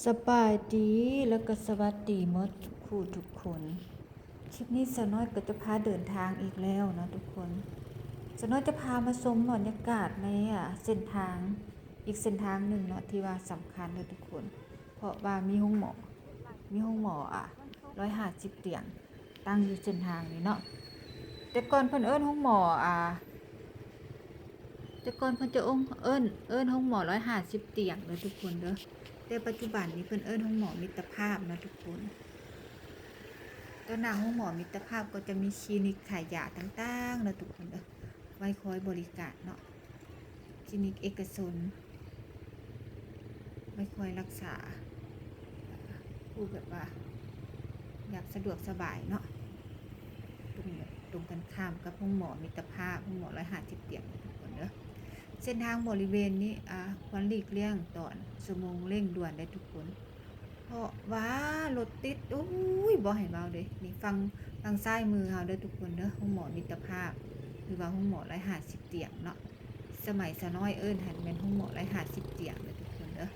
สบายดีแล้วก็สวัสดีหมดทุกคนคลิปนี้สาวน้อยก็จะพาเดินทางอีกแล้วนะทุกคนสาวน้อยจะพามาชมบรรยากาศในเส้นทางอีกเส้นทางหนึ่งเนาะที่ว่าสำคัญเลยทุกคนเพราะว่ามีห้องหมอ150เตียงตั้งอยู่เส้นทางนี้เนาะแต่ก่อนเพิ่นเอิ้นห้องหมอแต่ก่อนเพิ่นจะเอิ้นห้องหมอ150เตียงเลยทุกคนเด้อแต่ปัจจุบันนี้เพิ่นเอิ้นห้องหมอมิตรภาพนะทุกคนตัวหน้าห้องหมอมิตรภาพก็จะมีคลินิกขายยาต่างๆนะทุกคนเด้อไว้คอยบริการเนาะคลินิกเอกชนไว้คอยรักษาผู้แบบว่าอยากสะดวกสบายเนาะตรงกันข้ามกับห้องหมอมิตรภาพห้องหมอ150เตียงทุกคนเด้อเส้นทางบริเวณนี้ควรหลีกเลี่ยงตอนชั่วโมงเร่งด่วนได้ทุกคนเพราะว่ารถติดอุ้ยบ่ให้เบาเลยนี่ฟังซ้ายมือเฮาเด้อทุกคนเด้อห้องหมอมิตรภาพหรือว่าห้องหมอ150เตียงเนาะสมัยสะน้อยหันเป็นห้องหมอ150เตียงเด้อทุกคนเด้อ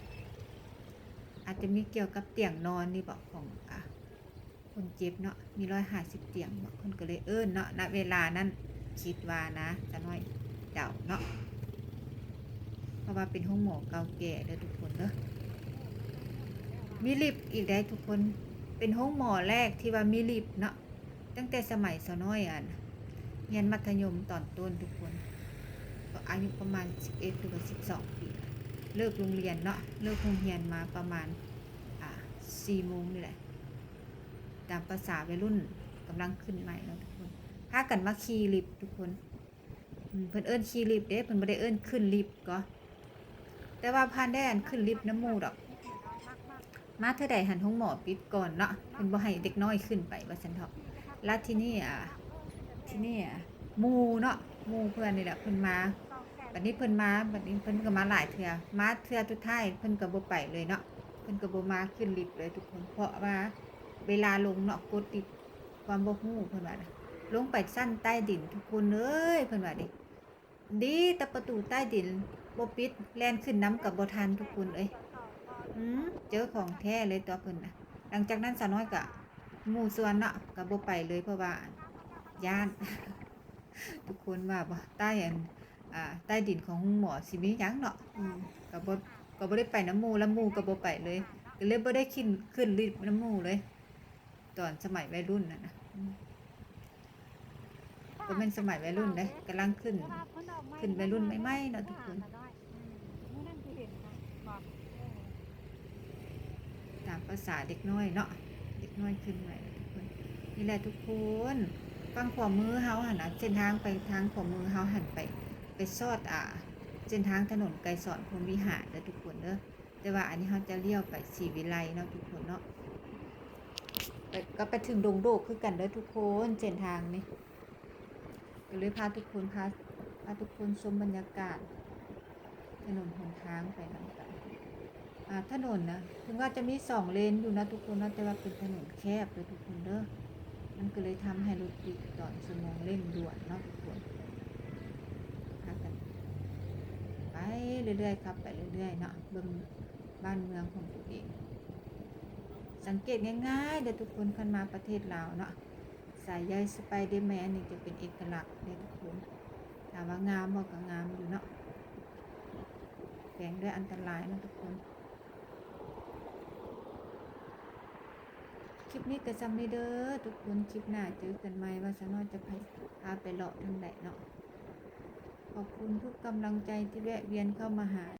อาจจะมีเกี่ยวกับเตียงนอนนี่บอกของคนเจ็บเนาะมี150เตียงเนาะคนก็เลยเนาะณเวลานั้นคิดว่านะสะน้อยเดาเนาะเพราะว่าเป็นห้องหมอเก่าแก่เด้อทุกคนเด้อมีลิฟต์อีกได้ทุกคนเป็นห้องหมอแรกที่ว่ามีลิฟต์เนาะตั้งแต่สมัยสะน้อยเรียนมัธยมตอนต้นทุกคนก็อายุประมาณ11หรือ12ปีเลิกโรงเรียนเนาะเลิกโรงเรียนมาประมาณ4 โมงนี่แหละตามภาษาวัยรุ่นกำลังขึ้นใหม่เนาะทุกคนพากันมาขี่ลิฟต์ทุกคนเพิ่นเอิ้นขี่ลิฟต์เด้เพิ่นบ่ได้เอิ้นขึ้นลิฟต์ก็แต่ว่าพานได้ขึ้นลิฟต์น้ำมูดอกมาเท่าใดหันห้องหมอปิดก่อนเนาะเพิ่นบ่ให้เด็กน้อยขึ้นไปว่าซั่นเถาะแล้วที่นี่หมู่เนาะหมู่เพื่อนนี่แหละเพิ่นมาบัดนี้เพิ่นก็มาหลายเทื่อมาเทื่อสุดท้ายเพิ่นก็บ่ไปเลยเนาะเพิ่นก็บ่มาขึ้นลิฟต์เลยทุกคนเพราะว่าเวลาลงเนาะกดลิฟต์ความบ่ฮู้เพิ่นว่าลงไปชั้นใต้ดินทุกคนเอ้ยเพิ่นว่าดีแต่ประตูใต้ดินบ่ปิดแล่นขึ้นน้ำกับบ่ทันทุกคนเอ้ยเจอของแท้เลยตัวเพิ่นน่ะหลังจากนั้นสาวน้อยก็หมู่ส่วนเนาะก็บ่ไปเลยเพราะว่าย้าน ทุกคนว่าบ่ใต้ดินของหมอสิมีหยังเนาะก็บ่ได้ไปน้ำหมู่แล้วหมู่ก็บ่ไปเลยก็เลยบ่ได้ขึ้นลิฟต์น้ำหมู่เลยตอนสมัยวัยรุ่นน่ะนะก็เป็นสมัยวัยรุ่นเด้กำลังขึ้นวัยรุ่นใหม่ๆเนาะทุกคนตามภาษาเด็กน้อยเนาะเด็กน้อยขึ้นใหม่ทุกคนนี่แหละทุกคนฟังขวามือเฮาหันเส้นทางไปทางขวามือเฮาหันไปซอดเส้นทางถนนไกรสอนพรหมวิหารเด้อทุกคนเด้อแต่ว่าอันนี้เฮาจะเลี้ยวไปศรีวิไลเนาะทุกคนเนาะก็ไปถึงดงโดกคือกันเด้อทุกคนเส้นทางนี้ก็เลยพาทุกคนชมบรรยากาศถนนหนทางไปนำกันถนนนะถึงว่าจะมี2 เลนอยู่นะทุกคนนะแต่ว่าเป็นถนนแคบเลยทุกคนเด้อมันก็เลยทำให้รถติดตอนชั่วโมงเร่งด่วนเนาะทุกคนพากันไปเรื่อยๆครับไปเรื่อยๆเนาะเบิ่งบ้านเมืองของตัวเองสังเกตง่ายๆเดี๋ยวทุกคนคันมาประเทศลาวเนาะสายใยสไปเดอร์แมนนี่จะเป็นเอกลักษณ์เลยทุกคนถามว่างามบ่ก็งามอยู่เนาะแฝงด้วยอันตรายนะทุกคนคลิปนี้ก็จำไม่เด้อทุกคนคลิปหน้าเจอกันใหม่ว่าสาวน้อยจะพาไปเลาะทางใดเนาะขอบคุณทุกกำลังใจที่แวะเวียนเข้ามาหา